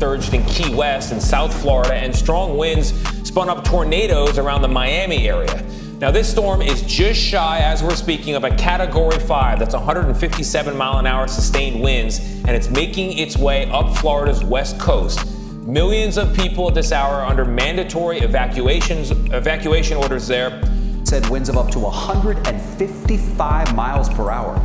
surged in Key West and South Florida, and strong winds spun up tornadoes around the Miami area. Now, this storm is just shy, as we're speaking, of a Category 5. That's 157-mile-an-hour sustained winds, and it's making its way up Florida's west coast. Millions of people at this hour are under mandatory evacuation orders there. Said winds of up to 155 miles per hour.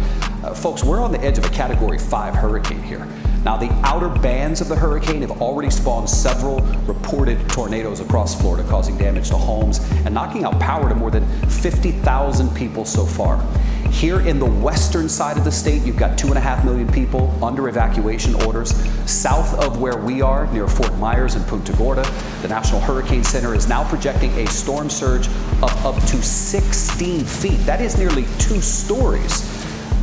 Folks, we're on the edge of a Category 5 hurricane here. Now, the outer bands of the hurricane have already spawned several reported tornadoes across Florida, causing damage to homes and knocking out power to more than 50,000 people so far. Here in the western side of the state, you've got 2.5 million people under evacuation orders. South of where we are, near Fort Myers and Punta Gorda, the National Hurricane Center is now projecting a storm surge of up to 16 feet. That is nearly 2 stories.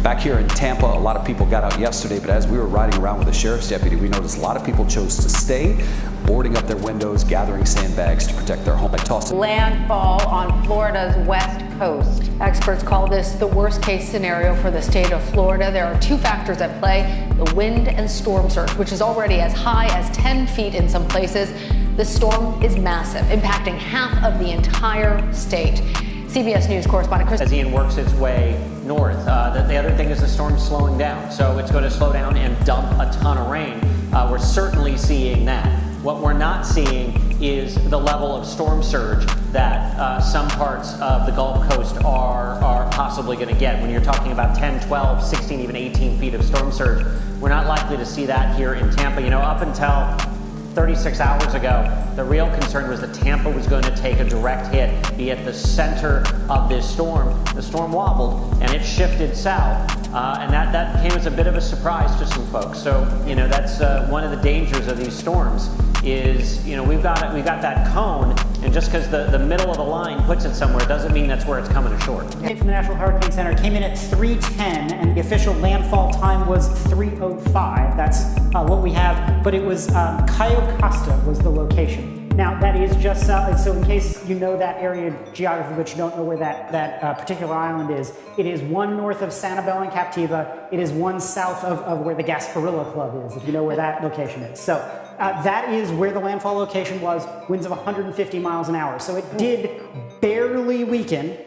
Back here in Tampa, a lot of people got out yesterday, but as we were riding around with a sheriff's deputy, we noticed a lot of people chose to stay, boarding up their windows, gathering sandbags to protect their home. Landfall on Florida's west coast. Experts call this the worst case scenario for the state of Florida. There are 2 factors at play: the wind and storm surge, which is already as high as 10 feet in some places. The storm is massive, impacting half of the entire state. CBS News correspondent Chris. As Ian works its way north, the other thing is the storm's slowing down, so it's going to slow down and dump a ton of rain. We're certainly seeing that. What we're not seeing is the level of storm surge that some parts of the Gulf Coast are possibly going to get. When you're talking about 10, 12, 16, even 18 feet of storm surge, we're not likely to see that here in Tampa. You know, up until 36 hours ago, the real concern was that Tampa was going to take a direct hit, be at the center of this storm. The storm wobbled and it shifted south, and that came as a bit of a surprise to some folks. So, you know, that's one of the dangers of these storms is, you know, we've got that cone, and just because the middle of the line puts it somewhere doesn't mean that's where it's coming ashore. From the National Hurricane Center came in at 3:10, and the official landfall time was 3:05. That's what we have, but it was Cayo Costa was the location. Now, that is just so in case you know that area geography, but you don't know where that particular island is, it is 1 north of Sanibel and Captiva. It is 1 south of where the Gasparilla Club is, if you know where that location is. So that is where the landfall location was, winds of 150 miles an hour. So it did barely weaken.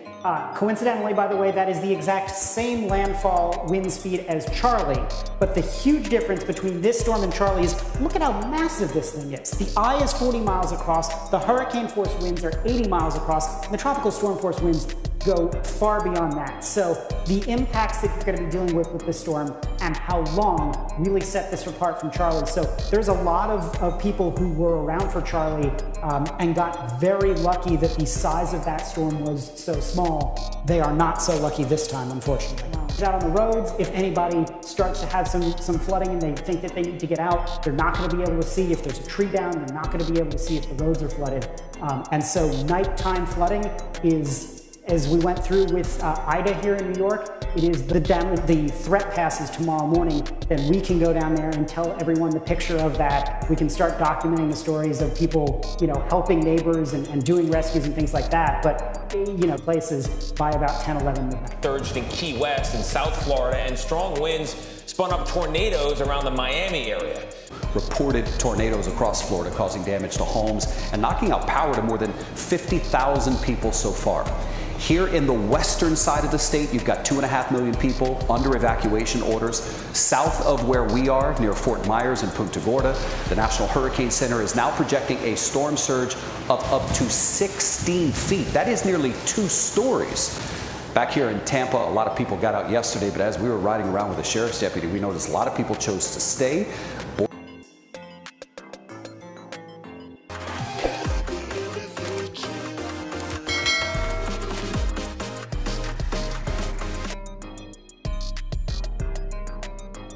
Coincidentally, by the way, that is the exact same landfall wind speed as Charlie. But the huge difference between this storm and Charlie is, look at how massive this thing is. The eye is 40 miles across, the hurricane force winds are 80 miles across, and the tropical storm force winds go far beyond that. So the impacts that you're going to be dealing with this storm and how long really set this apart from Charlie. So there's a lot of people who were around for Charlie and got very lucky that the size of that storm was so small. They are not so lucky this time, unfortunately. Out on the roads, if anybody starts to have some flooding and they think that they need to get out, they're not going to be able to see if there's a tree down. They're not going to be able to see if the roads are flooded. And so nighttime flooding is, as we went through with Ida here in New York, it is the threat passes tomorrow morning, then we can go down there and tell everyone the picture of that. We can start documenting the stories of people, you know, helping neighbors and doing rescues and things like that. But, you know, places by about 10, 11 midnight. Surged in Key West and South Florida, and strong winds spun up tornadoes around the Miami area. Reported tornadoes across Florida, causing damage to homes and knocking out power to more than 50,000 people so far. Here in the western side of the state, you've got 2.5 million people under evacuation orders. South of where we are, near Fort Myers and Punta Gorda, the National Hurricane Center is now projecting a storm surge of up to 16 feet. That is nearly 2 stories. Back here in Tampa, a lot of people got out yesterday, but as we were riding around with a sheriff's deputy, we noticed a lot of people chose to stay.